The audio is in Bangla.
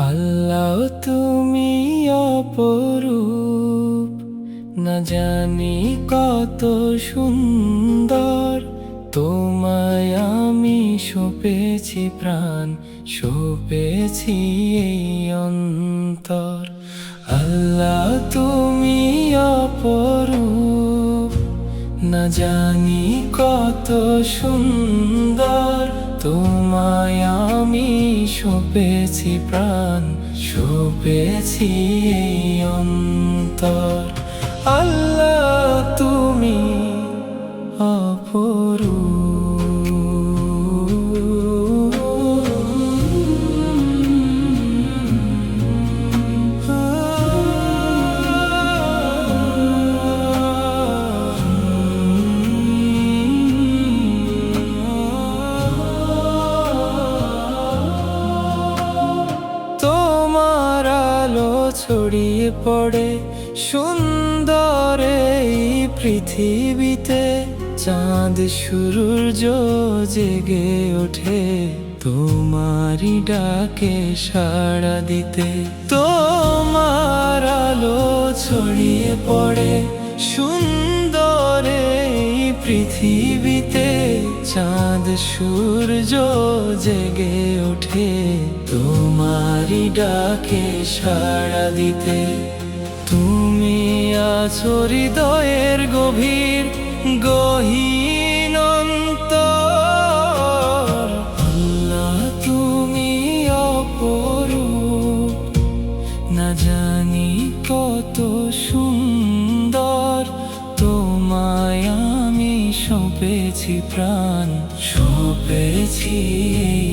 আল্লাহ তুমি অপরূপ, না জানি কত সুন্দর। তোমায় আমি সঁপেছি প্রাণ, সঁপেছি এই অন্তর। আল্লাহ তুমি অপরূপ, না জানি কত সুন্দর। তোমায় আমি সঁপেছি প্রাণ, সঁপেছি এই অন্তর। আল্লাহ তুমি অপরূপ। তোমার আলো ছড়িয়ে পড়ে সুন্দর এই পৃথিবীতে, চাঁদ সূর্য জেগে ওঠে তোমারই ডাকে সাড়া দিতে। তোমার আলো ছড়িয়ে পড়ে সুন্দর এই পৃথিবীতে, চাঁদ সূর্য জেগে ওঠে তোমারই ডাকে সাড়া দিতে। তুমি আছো হৃদয়ের গভীর গহীন অন্তর। আল্লাহ তুমি অপরূপ, না জানি কত সুন্দর। তোমায় আমি সঁপেছি প্রাণ, সঁপেছি এই